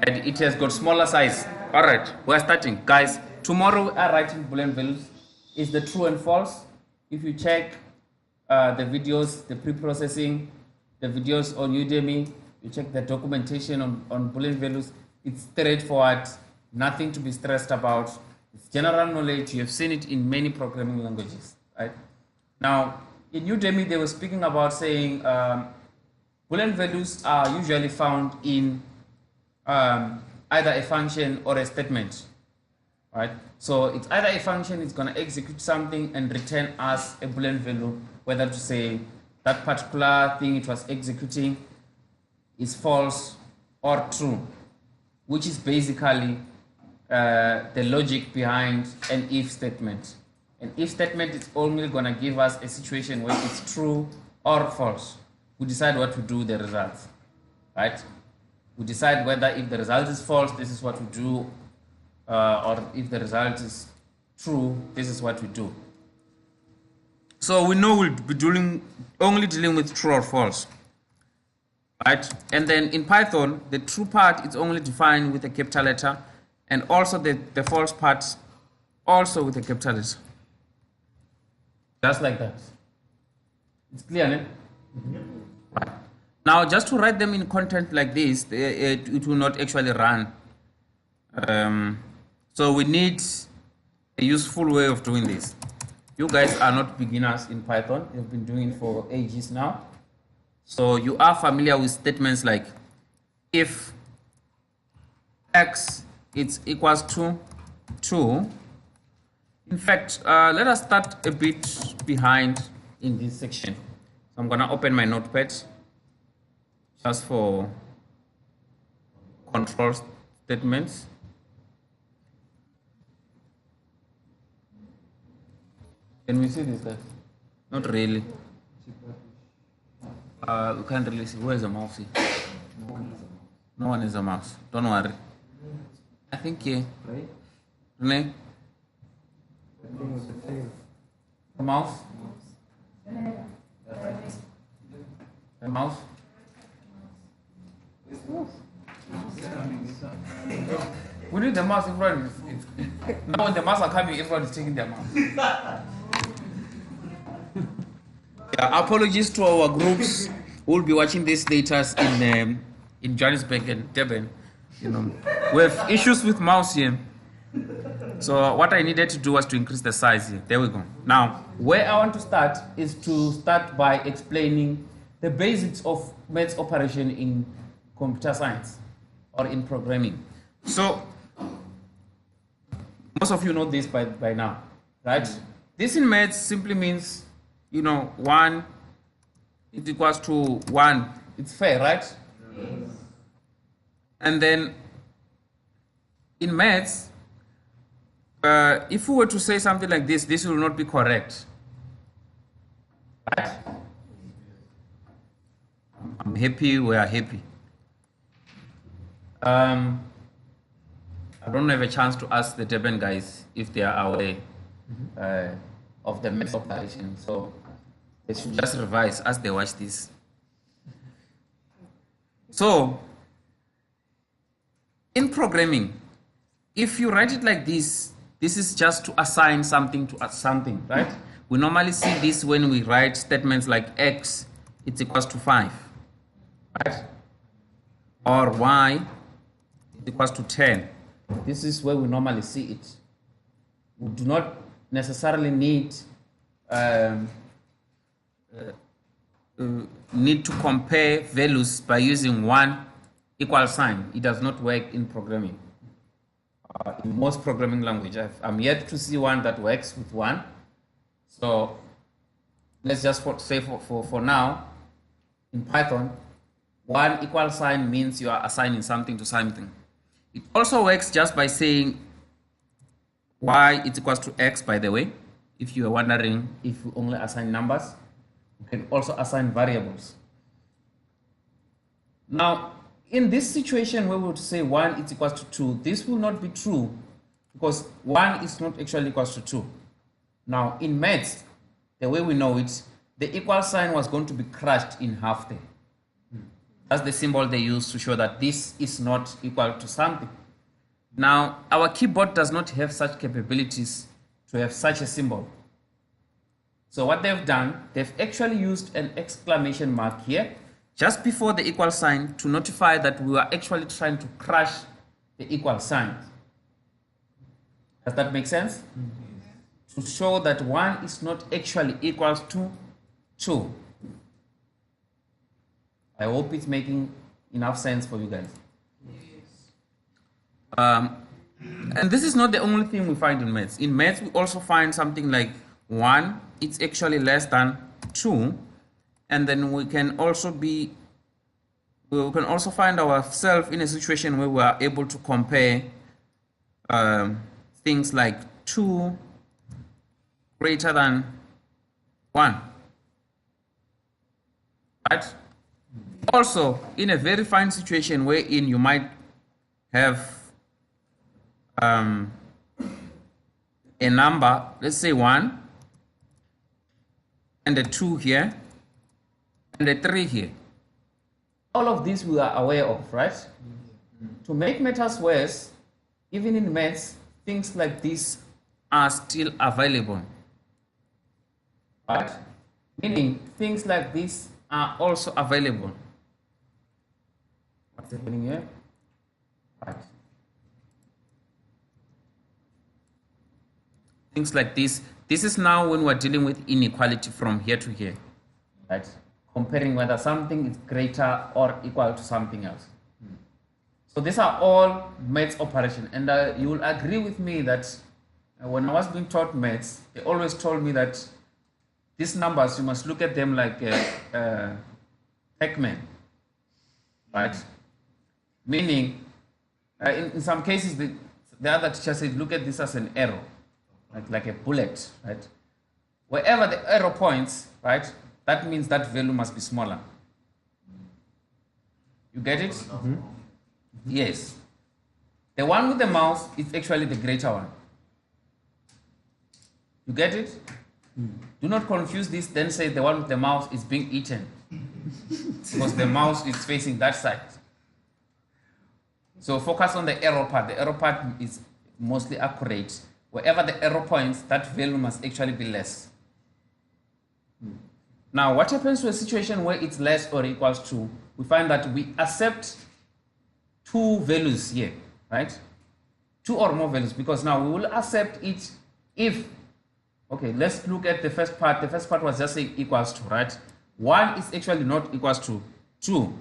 and it has got smaller size. All right, we're starting, guys. Tomorrow we are writing Boolean values. Is the true and false? If you check the videos, the pre-processing, the videos on Udemy, you check the documentation on Boolean values, it's straightforward, nothing to be stressed about. It's general knowledge. You have seen it in many programming languages, right? Now, in Udemy, they were speaking about saying Boolean values are usually found in either a function or a statement, right? So it's either a function, it's going to execute something and return us a Boolean value, whether to say that particular thing it was executing is false or true, which is basically the logic behind an if statement. An if statement is only going to give us a situation where it's true or false. We decide what to do with the results, right? We decide whether if the result is false, this is what we do, or if the result is true, this is what we do. So we know we'll be only dealing with true or false, right? And then in Python, the true part is only defined with a capital letter, and also the false part also with a capital letter. Just like that. It's clear, no? Right. Now, just to write them in content like this, it will not actually run. So we need a useful way of doing this. You guys are not beginners in Python. You've been doing it for ages now. So you are familiar with statements like if x is equals to 2. In fact, let us start a bit behind in this section. So I'm going to open my notepad just for control statements. Can we see this, guys? Not really. We can't really see. Where's the mouse here? No one is a mouse. Don't worry. I think here. Rene? The mouse? The mouse? We need the mouse. Everyone now when the mouse are coming, everyone is taking their mouse. Yeah, apologies to our groups who will be watching this later in Johannesburg and Durban. You know, we have issues with mouse here. So what I needed to do was to increase the size here. There we go. Now, where I want to start is to start by explaining the basics of maths operation in computer science or in programming. So, most of you know this by now, right? This in maths simply means, you know, 1 is equals to 1. It's fair, right? Yes. And then in maths, if we were to say something like this, this will not be correct. Right? I'm happy, we are happy. I don't have a chance to ask the Durban guys if they are aware of the maths operation. So they should just revise as they watch this. So, in programming, if you write it like this, this is just to assign something to something, right? We normally see this when we write statements like x is equals to 5, right? Or y is equals to 10. This is where we normally see it. We do not necessarily need to compare values by using one equal sign. It does not work in programming. In most programming languages, I'm yet to see one that works with 1. So let's just say for now, in Python, 1 equal sign means you are assigning something to something. It also works just by saying y is equals to x, by the way. If you are wondering if you only assign numbers, you can also assign variables. Now, in this situation where we would say 1 is equals to 2, this will not be true because 1 is not actually equals to 2. Now, in maths, the way we know it, the equal sign was going to be crushed in half there. That's the symbol they use to show that this is not equal to something. Now, our keyboard does not have such capabilities to have such a symbol. So what they've done, they've actually used an exclamation mark here, just before the equal sign, to notify that we are actually trying to crush the equal sign. Does that make sense? To show that 1 is not actually equals to 2. I hope it's making enough sense for you guys. And this is not the only thing we find in maths. In maths, we also find something like 1, it's actually less than 2. And then we can also find ourselves in a situation where we are able to compare things like 2 greater than 1. Right? Also, in a very fine situation wherein you might have a number, let's say 1, and a 2 here, and a 3 here. All of these we are aware of, right? To make matters worse, even in maths, things like this are still available. Right? Meaning, things like this are also available. What's happening here? Right. Things like this. This is now when we're dealing with inequality from here to here. Right? Comparing whether something is greater or equal to something else. So these are all maths operations. And you will agree with me that when I was being taught maths, they always told me that these numbers, you must look at them like Pac-Man. Right? Meaning, in some cases, the other teacher said, look at this as an arrow, like a bullet, right? Wherever the arrow points, right, that means that value must be smaller. You get it? Mm-hmm. Yes. The one with the mouse is actually the greater one. You get it? Do not confuse this, then say the one with the mouse is being eaten. Because the mouse is facing that side. So focus on the arrow part. The arrow part is mostly accurate. Wherever the arrow points, that value must actually be less. Now, what happens to a situation where it's less or equals to? We find that we accept 2 values here, right? 2 or more values, because now we will accept it if, okay, let's look at the first part. The first part was just saying equals to, right? 1 is actually not equals to 2,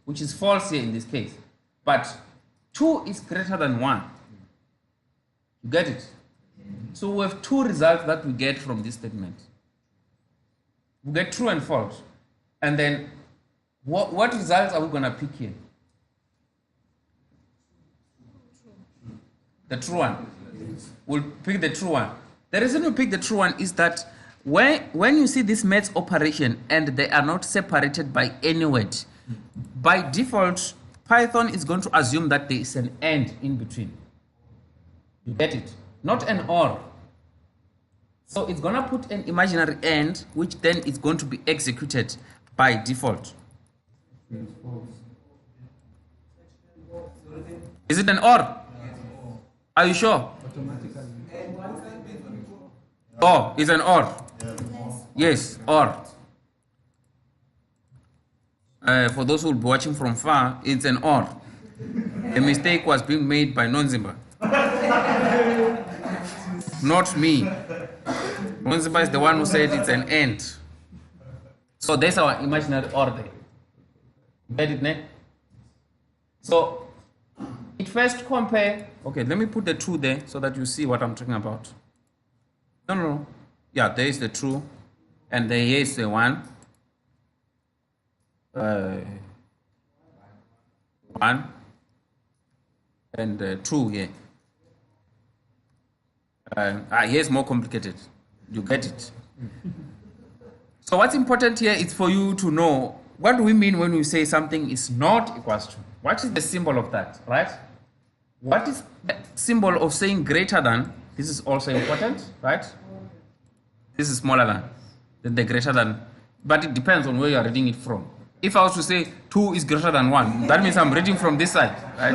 which is false here in this case. But 2 is greater than 1. You get it? So we have 2 results that we get from this statement. We get true and false. And then what results are we going to pick here? The true one. We'll pick the true one. The reason we pick the true one is that when you see this maths operation and they are not separated by any word, by default, Python is going to assume that there is an and in between. You get it? Not an or. So it's going to put an imaginary and, which then is going to be executed by default. Is it an or? Are you sure? Or is an or? Yes, or. For those who will be watching from far, it's an or. The mistake was being made by Nonzimba. Not me. Nonzimba is the one who said it's an and. So that's our imaginary or there. Get it, ne? So it first compare. Okay, let me put the true there so that you see what I'm talking about. No. Yeah, there is the true, and there is the 1. 1 and 2 here. Here's more complicated. You get it. So what's important here is for you to know what do we mean when we say something is not equals to. What is the symbol of that, right? What is the symbol of saying greater than? This is also important, right? This is smaller than the greater than, but it depends on where you are reading it from. If I was to say 2 is greater than 1, that means I'm reading from this side, right?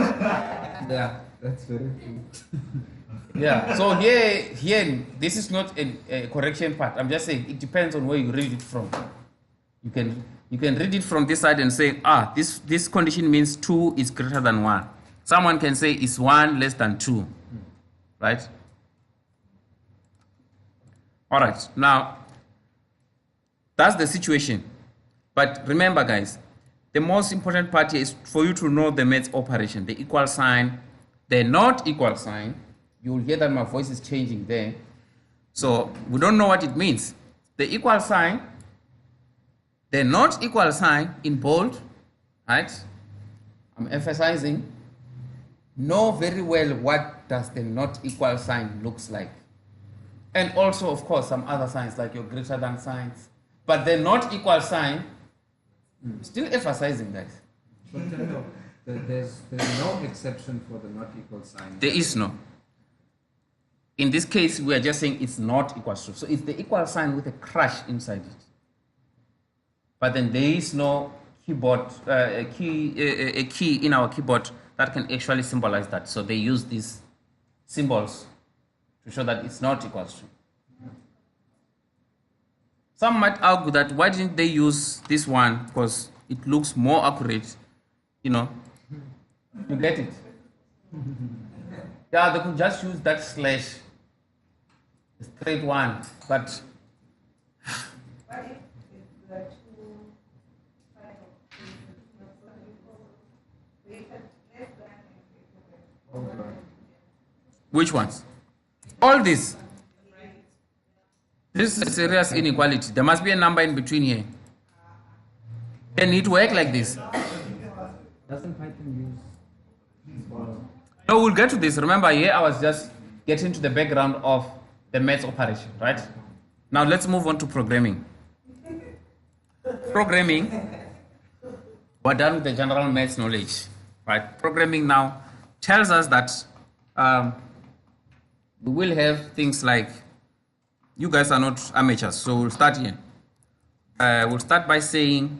Yeah, that's very true. Yeah. So here, this is not a correction part. I'm just saying it depends on where you read it from. You can read it from this side and say, this condition means 2 is greater than 1. Someone can say it's 1 less than 2, right? All right. Now, that's the situation. But remember, guys, the most important part here is for you to know the math operation, the equal sign, the not equal sign. You'll hear that my voice is changing there. So we don't know what it means. The equal sign, the not equal sign in bold, right? I'm emphasizing. Know very well what does the not equal sign looks like. And also, of course, some other signs like your greater than signs. But the not equal sign, still emphasizing, guys. But no, there's no exception for the not equal sign. There is no. In this case, we are just saying it's not equal to. So it's the equal sign with a crash inside it. But then there is no keyboard, a key in our keyboard that can actually symbolize that. So they use these symbols to show that it's not equal to. Some might argue that why didn't they use this one, because it looks more accurate, you know. You get it? Yeah, they could just use that slash, the straight one, but which ones? All this. This is a serious inequality. There must be a number in between here. They need to work like this. Doesn't Python use? No, we'll get to this. Remember, here I was just getting to the background of the math operation, right? Now let's move on to programming. Programming, we're done with the general maths knowledge, right? Programming now tells us that we will have things like, you guys are not amateurs, so we'll start here. We'll start by saying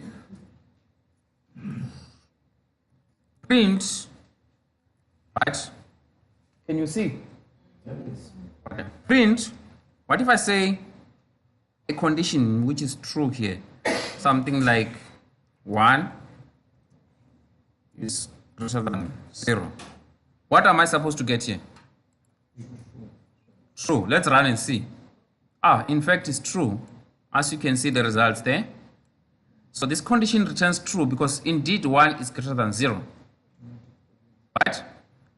print, right? Can you see? Okay. Print, what if I say a condition which is true here? Something like 1 is greater than 0. What am I supposed to get here? True. Let's run and see. In fact, it's true. As you can see the results there. So this condition returns true because indeed 1 is greater than 0. Right?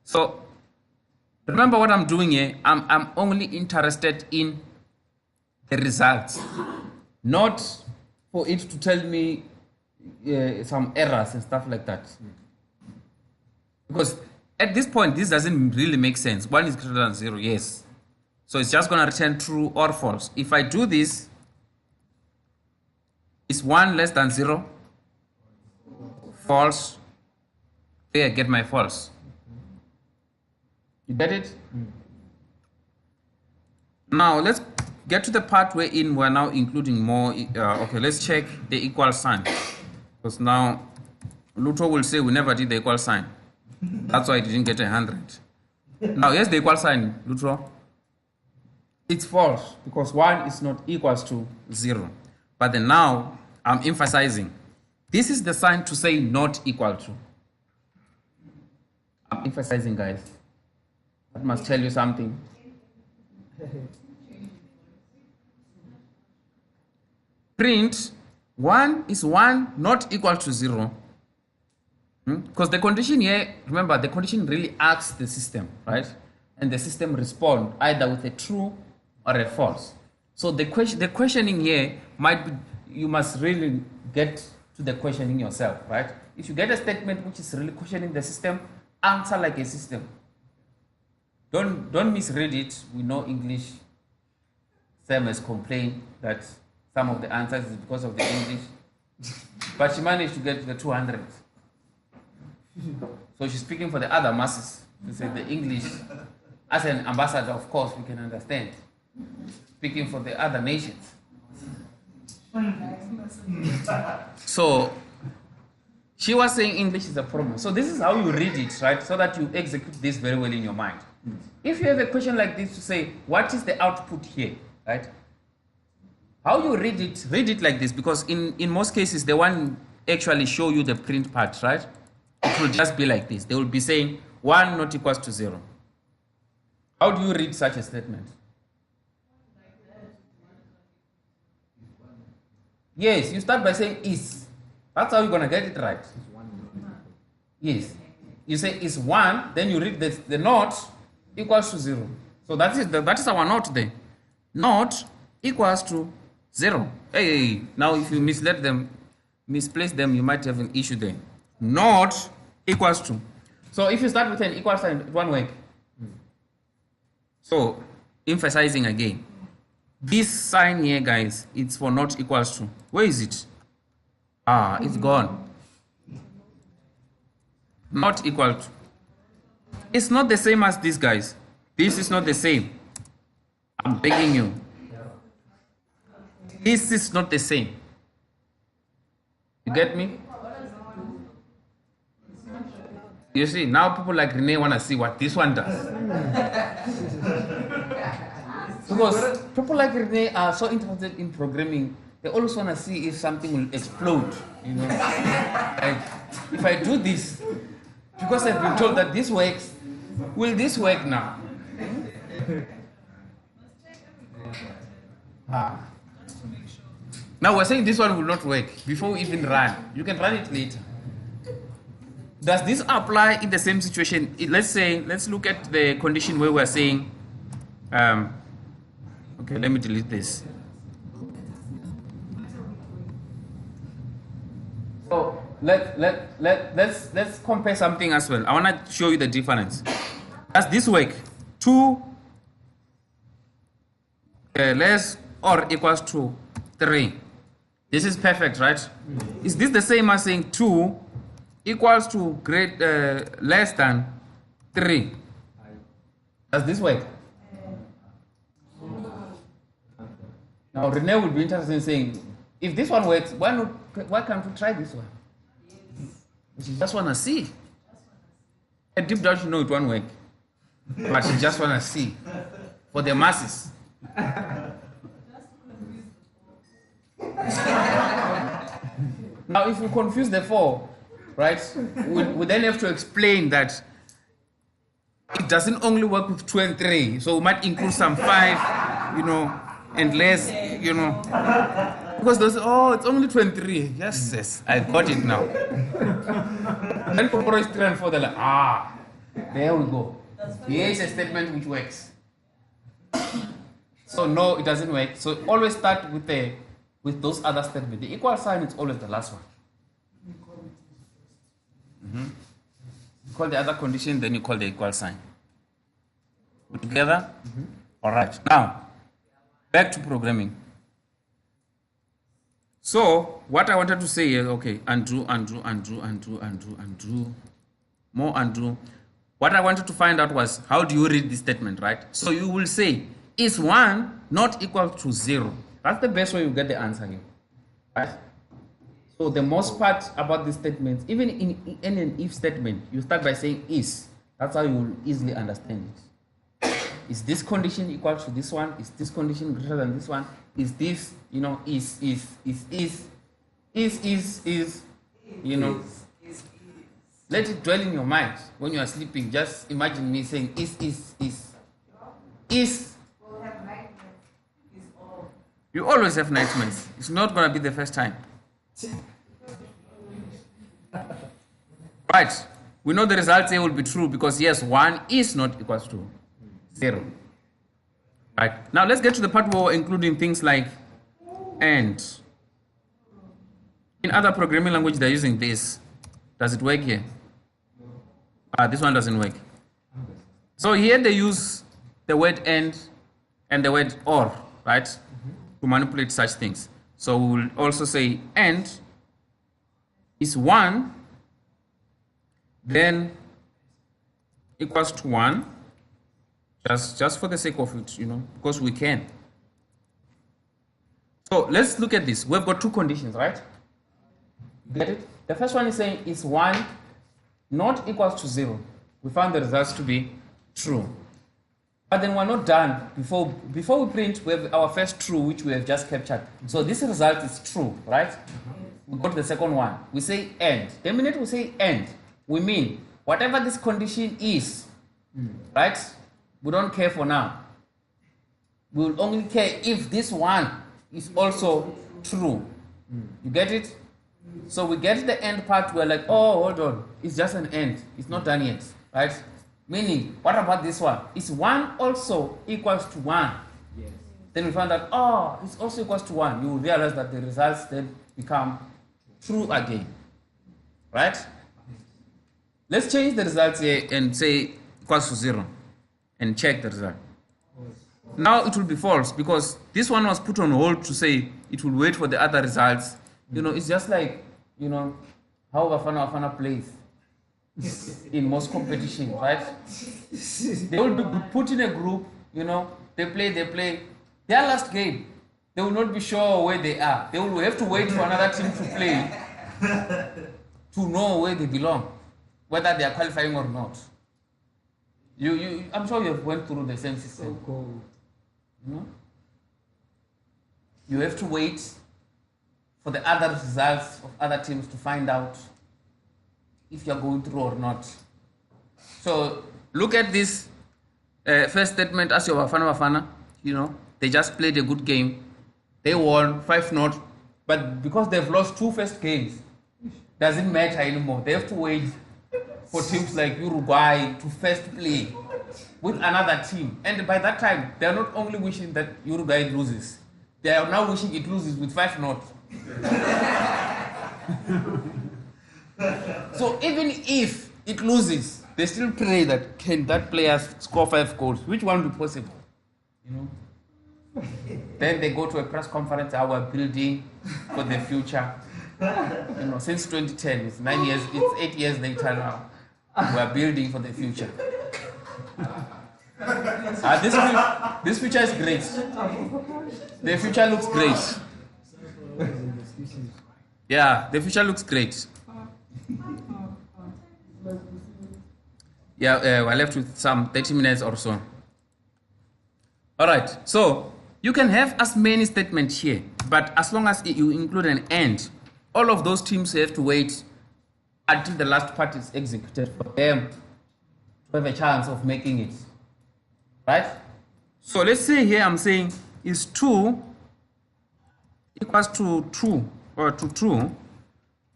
So remember what I'm doing here. I'm only interested in the results, not for it to tell me some errors and stuff like that. Because at this point, this doesn't really make sense. 1 is greater than 0, yes. So it's just going to return true or false. If I do this, is 1 less than 0? False. There I get my false. You get it? Now let's get to the part wherein we're now including more. Okay, let's check the equal sign. Because now Luto will say we never did the equal sign. That's why I didn't get 100. Now here's the equal sign, Luto. It's false because 1 is not equals to 0. But then now I'm emphasizing this is the sign to say not equal to. I'm emphasizing, guys. That must tell you something. Print 1 is 1 not equal to 0. Because the condition here, remember, the condition really asks the system, right? And the system responds either with a true or a false. So the questioning here might be, you must really get to the questioning yourself, right? If you get a statement which is really questioning the system, answer like a system. Don't misread it. We know English. Sam has complained that some of the answers is because of the English, but she managed to get the 200. So she's speaking for the other masses. She said the English, as an ambassador, of course, we can understand. Speaking for the other nations. So She was saying English is a problem. So this is how you read it, right? So that you execute this very well in your mind. If you have a question like this to say, what is the output here, right? How you read it like this, because in most cases, they won't actually show you the print part, right? It will just be like this. They will be saying 1 not equals to 0. How do you read such a statement? Yes, you start by saying is. That's how you're going to get it right. Yes. You say is 1, then you read the not equals to 0. So that is our not there. Not equals to 0. Hey, now if you misplace them, you might have an issue there. Not equals to. So if you start with an equal sign, it won't work. So, emphasizing again. This sign here, guys, it's for not equals to. Where is it? Ah, it's gone. Not equal to. It's not the same as this, guys. This is not the same. I'm begging you. This is not the same. You get me? You see, now people like Renee want to see what this one does. Because people like Renee are so interested in programming, they always want to see if something will explode. You know, like if I do this, because I've been told that this works, will this work now? Now we're saying this one will not work before we even run. You can run it later. Does this apply in the same situation? Let's look at the condition where we're saying, okay, let me delete this. So let's compare something as well. I want to show you the difference. Does this work? 2 less or equals to 3. This is perfect, right? Is this the same as saying 2 equals to less than 3? Does this work? Now Renee would be interested in saying, if this one works, why can't we try this one? She just want to see. And deep down she knows it won't work. But she just want to see. For the masses. Now if we confuse the 4, right, we then have to explain that it doesn't only work with 2 and 3. So we might include some 5, you know, and less, you know. Because those, oh, it's only 23. Yes, I got it now. Then for 3 and 4, they're like, there we go. Here is a statement which works. So no, it doesn't work. So always start with those other statements. The equal sign is always the last one. You call the other condition, then you call the equal sign. Put together? All right. Now, back to programming. So, what I wanted to say is, okay, undo, more undo. What I wanted to find out was, how do you read this statement, right? So you will say, is 1 not equal to 0? That's the best way you get the answer here, right? So the most part about this statement, even in an if statement, you start by saying is. That's how you will easily understand it. Is this condition equal to this one? Is this condition greater than this one? Is this, you know, is, you know. Let it dwell in your mind when you are sleeping. Just imagine me saying is. You always have nightmares. It's not going to be the first time. Right. We know the result here will be true because yes, 1 is not equal to 0. Right. Now let's get to the part where we're including things like and. In other programming language, they're using this. Does it work here? This one doesn't work. So here they use the word and the word or, right? To manipulate such things. So we will also say and is 1, then equals to 1, just for the sake of it, you know, because we can. So let's look at this. We've got 2 conditions, right? Get it? The first one is saying is 1 not equals to 0. We found the results to be true. But then we're not done. Before we print, we have our first true, which we have just captured. So this result is true, right? We go to the second one. We say and. The minute we say and, we mean whatever this condition is, right? We don't care for now. We will only care if this one is also true. You get it? So we get the end part, we're like, oh, hold on. It's just an end. It's not done yet, right? Meaning, what about this one? Is 1 also equals to 1? Yes. Then we find out, oh, it's also equals to 1. You will realize that the results then become true again, right? Let's change the results here and say equals to 0 and check the result. Now it will be false because this one was put on hold to say it will wait for the other results. You know, it's just like, you know, how Bafana plays in most competition, right? They will be put in a group, you know, they play. Their last game, they will not be sure where they are. They will have to wait for another team to play to know where they belong, whether they are qualifying or not. I'm sure you have went through the same system. So cold. You know? You have to wait for the other results of other teams to find out if you're going through or not. So look at this first statement as your Bafana. You know, they just played a good game. They won 5-0, but because they've lost 2 first games, doesn't matter anymore. They have to wait for teams like Uruguay to first play with another team. And by that time, they are not only wishing that Uruguay loses, they are now wishing it loses with 5-0. So even if it loses, they still pray that can that player score 5 goals, which one will be possible, you know? Then they go to a press conference, we're building for the future. You know, since 2010, it's 9 years, it's 8 years later now. We're building for the future. This future is great. The future looks great. Yeah, the future looks great. Yeah, we're left with some 30 minutes or so. All right, so you can have as many statements here, but as long as you include an and, all of those teams have to wait until the last part is executed for them to have a chance of making it. Right? So let's say here I'm saying is 2 equals to 2 or to 2.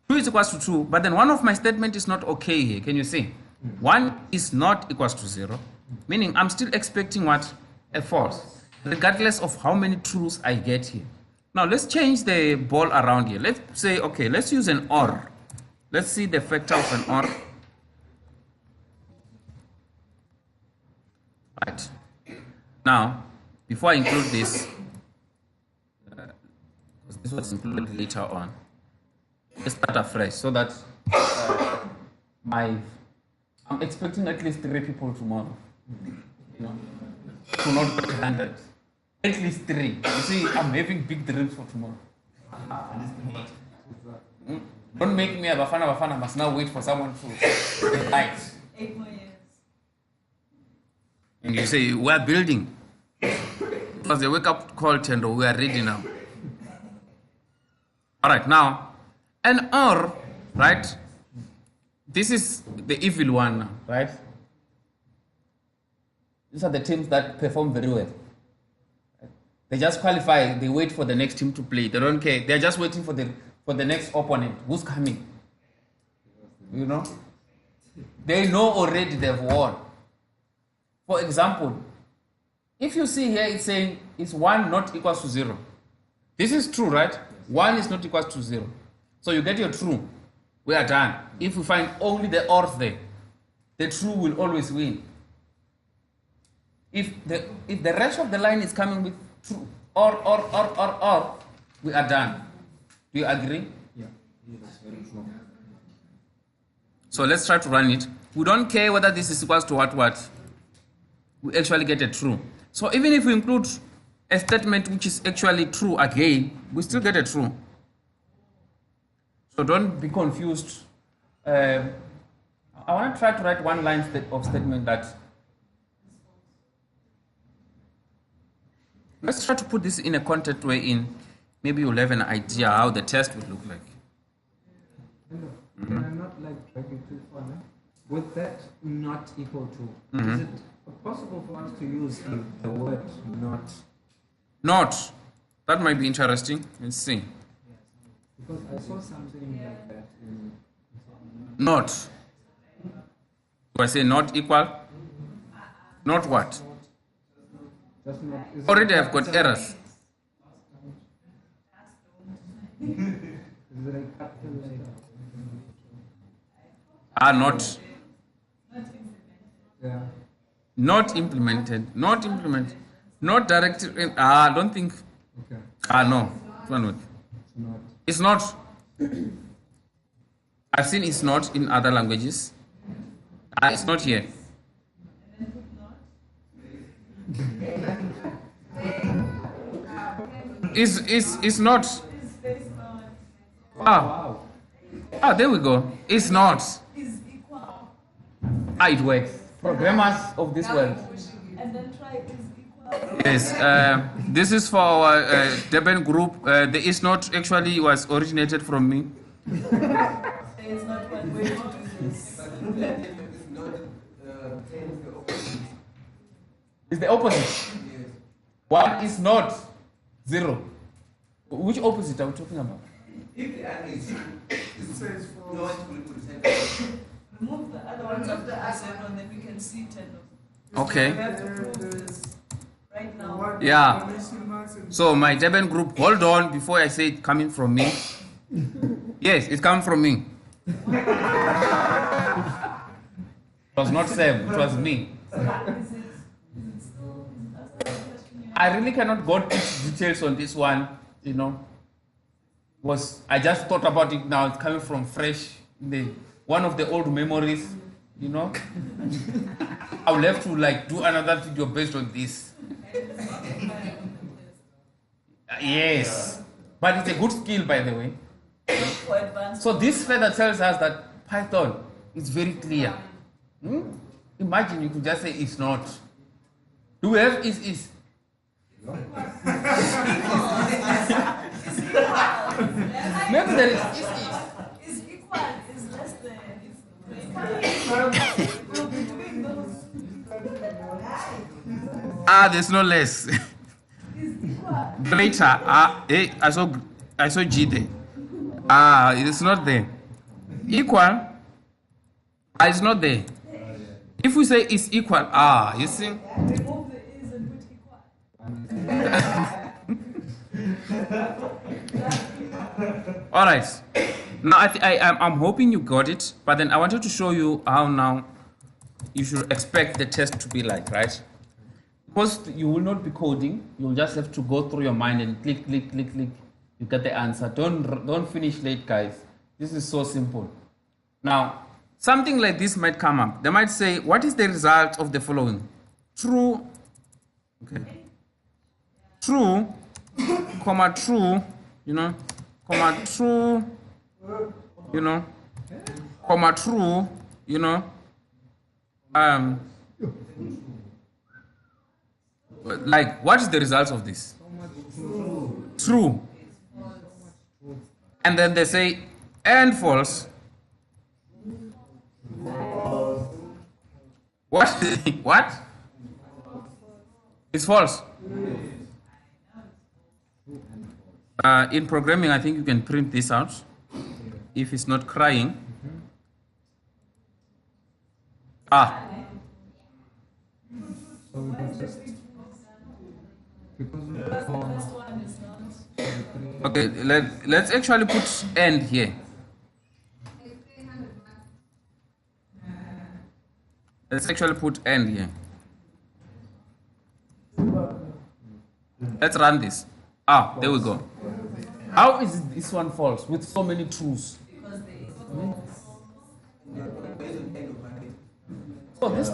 2 is equals to 2, but then one of my statement is not okay here. Can you see? 1 is not equals to 0, meaning I'm still expecting what? A false, regardless of how many truths I get here. Now let's change the ball around here. Let's say, okay, let's use an OR. Let's see the factor of an OR. Right. Now, before I include this, because this was included later on, let's start afresh so that I'm expecting at least 3 people tomorrow. You know, to not get 100. At least 3. You see, I'm having big dreams for tomorrow. Don't make me a Bafana must now wait for someone to get right. 8 more years. And you say, we're building. It was a wake-up call, Tendo. We are ready now. All right, now, an OR, right? This is the evil one now, right? These are the teams that perform very well. They just qualify. They wait for the next team to play. They don't care. They're just waiting for the next opponent. Who's coming? You know? They know already they've won. For example, if you see here, it's saying it's 1 not equals to 0. This is true, right? 1 is not equals to 0. So you get your true. We are done. If we find only the ORs there, the true will always win. If the rest of the line is coming with true or, we are done. Do you agree? Yeah, that's very true. So let's try to run it. We don't care whether this is equals to what. We actually get a true. So even if we include a statement which is actually true again, we still get a true. So don't be confused. I want to try to write one line of statement that. Let's try to put this in a context way in. Maybe you'll have an idea how the test would look like. Can I not like drag it too far? No? With that not equal to, is it possible for us to use the word not? Not. That might be interesting. Let's see. Because I saw something like that in. Not. Do I say not equal? Not what? Just not, Already I've got errors. Is it a capital letter? Not. Yeah. Not implemented. Not implemented. Not directed. I don't think. Okay. No. One word. It's not. It's not. I've seen it's not in other languages. It's not here. It's not. Wow. There we go. It's not. It works. Programmers of this world. And then try is equal. Yes. This is for our Deben group. The is not actually was originated from me. There is not one way to do this. It's the opposite. One is not 0. Which opposite are we talking about? If the answer is it says for no Remove the other ones after I and then we can see 10 of them. Okay. We have to prove this right now. Yeah. So my Deben group, hold on before I say it coming from me. Yes, it comes from me. It was not Sam, it was me. I really cannot go into details on this one, you know. I just thought about it now. It's coming from fresh, one of the old memories, you know. I will have to do another video based on this. Yes, but it's a good skill, by the way. So this further tells us that Python is very clear. Imagine you could just say it's not. Do we have is? Maybe there is. Is equal, is less than. We'll be doing those. There's no less. Is equal. Greater. I saw G there. It is not there. Equal. It's not there. If we say it's equal, you see. Remove the is and put equal. All right. Now I'm hoping you got it, but then I wanted to show you how now you should expect the test to be like, right? Because you will not be coding, you'll just have to go through your mind and click. You get the answer. Don't finish late, guys. This is so simple. Now, something like this might come up. They might say, what is the result of the following? True. Okay. True, comma true, comma true, comma true, what is the result of this? True. And then they say, and false. What? What? It's false. In programming, I think you can print this out if it's not crying. So we can just because of the form. Okay, let's actually put end here. Let's actually put end here. Let's run this. There we go. How is this one false with so many truths? So this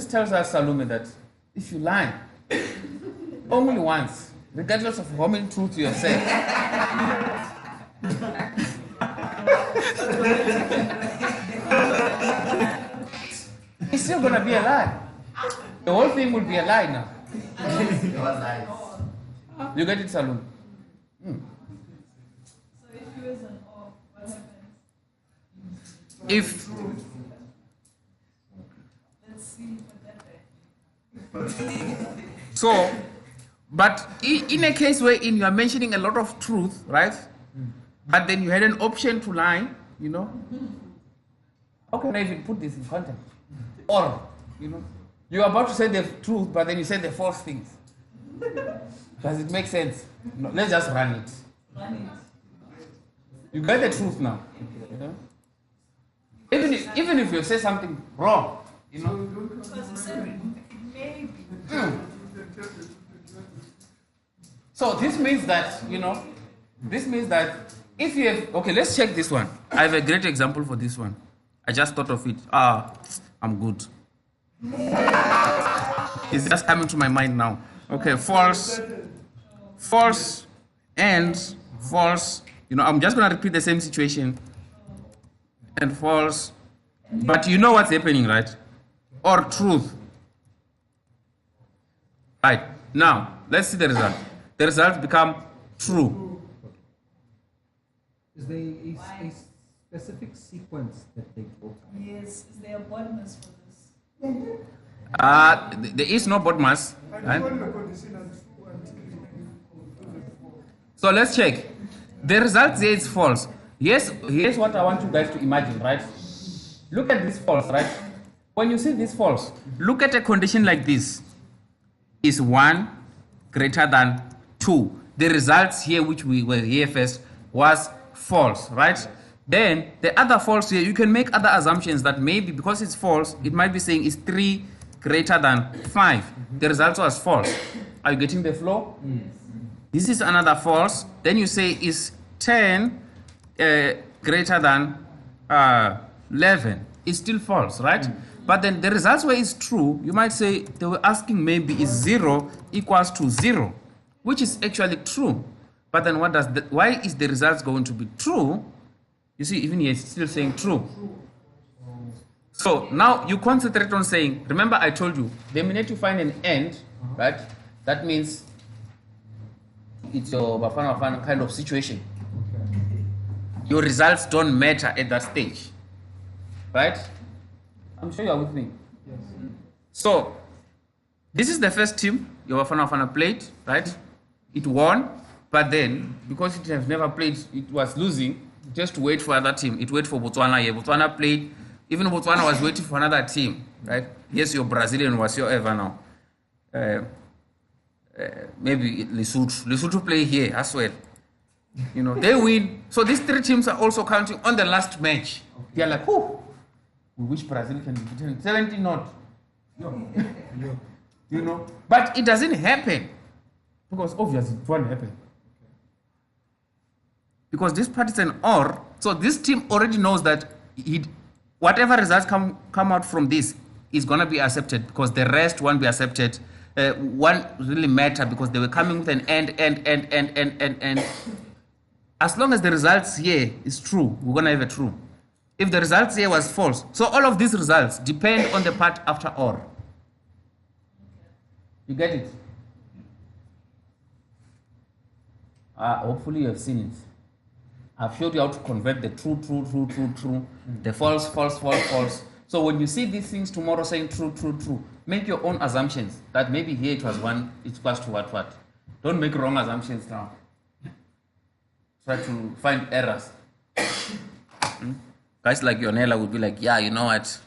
tells us, Salome, that if you lie only once, regardless of how many truths you have said, it's still gonna be a lie. The whole thing will be a lie now. You get it, Salon? So if you use an or, what happens? If Let's see what that so, but in a case wherein you are mentioning a lot of truth, right? But then you had an option to lie, you know. How can I even put this in context? Or, you know, you're about to say the truth, but then you say the false things. Does it make sense? No, let's just run it. run it. You get the truth now. You know? Even if you say something wrong, you know. Because you said maybe. So this means that, you know, this means that if you have, okay, let's check this one. I have a great example for this one. I just thought of it. I'm good. It's just coming to my mind now. Okay, false, and false. You know, I'm just going to repeat the same situation. And false. But you know what's happening, right? Or truth. Right. Now, let's see the result. The results become true. Is there a specific sequence that they go by? Yes, is there a bottomless for this? There is no bottomless. Right? So let's check. The result here is false. Here's what I want you guys to imagine, right? Look at this false, right? When you see this false, look at a condition like this. Is 1 greater than 2? The results here, which we were here first, was false, right? Then the other false here, you can make other assumptions that maybe because it's false, it might be saying is 3 greater than 5. The result was false. Are you getting the flow? Yes. This is another false. Then you say is 10 greater than 11. It's still false, right? But then the results where it's true, you might say they were asking maybe is 0 equals to 0, which is actually true. But then why is the results going to be true? You see, even here it's still saying true. So now you concentrate on saying, remember I told you, the minute you find an end, right, that means it's your Bafana Bafana kind of situation. Your results don't matter at that stage, right? I'm sure you're with me. Yes. So this is the first team your Bafana Bafana played, right? It won, but then because it has never played, it was losing. Just to wait for other team. It wait for Botswana here. Botswana played. Even Botswana was waiting for another team, right? Yes, your Brazilian was your ever now. Maybe Lesotho play here as well. You know, they win. So these 3 teams are also counting on the last match. They are like, whoo, we wish Brazil can be beaten 17 not. You know, but it doesn't happen because obviously it won't happen. Because this part is an or, so this team already knows that whatever results come out from this is going to be accepted because the rest won't be accepted. Won't really matter because they were coming with an end. As long as the results here is true, we're going to have a true. If the results here was false, so all of these results depend on the part after or. You get it? Hopefully you have seen it. I've showed you how to convert the true, the false. So when you see these things tomorrow saying true, make your own assumptions that maybe here it was 1, it equals to what. Don't make wrong assumptions now. Try to find errors. Guys like Yonela would be like, yeah, you know what?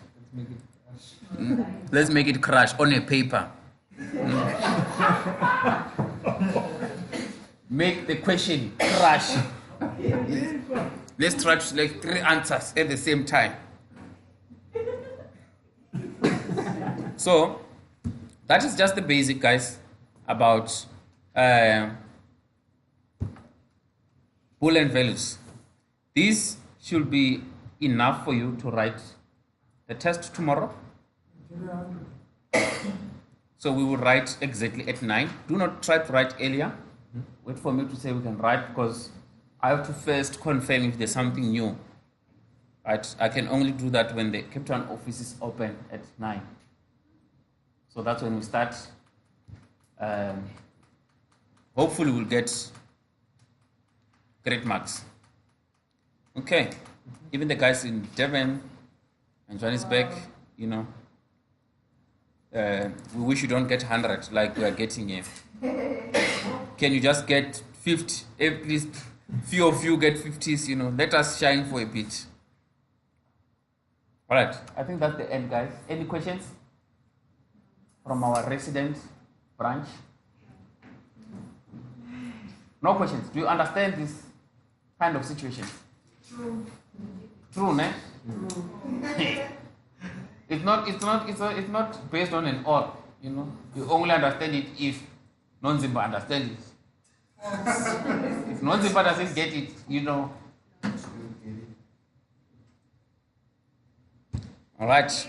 Let's make it crash on a paper. Make the question crash. Let's try to select 3 answers at the same time. So that is just the basic, guys, about Boolean values. These should be enough for you to write the test tomorrow. So we will write exactly at 9. Do not try to write earlier. Wait for me to say we can write because I have to first confirm if there's something new. Right? I can only do that when the Cape Town office is open at 9. So that's when we start. Hopefully we'll get great marks. Okay. Even the guys in Devon and Johannesburg, you know, we wish you don't get 100 like we are getting here. Can you just get 50? At least few of you get 50s, you know. Let us shine for a bit. All right. I think that's the end, guys. Any questions from our resident branch? No questions. Do you understand this kind of situation? True, ne? It's not based on an or, you know. You only understand it if non-Zimba understands it. If non-Zimba doesn't get it, you know. All right.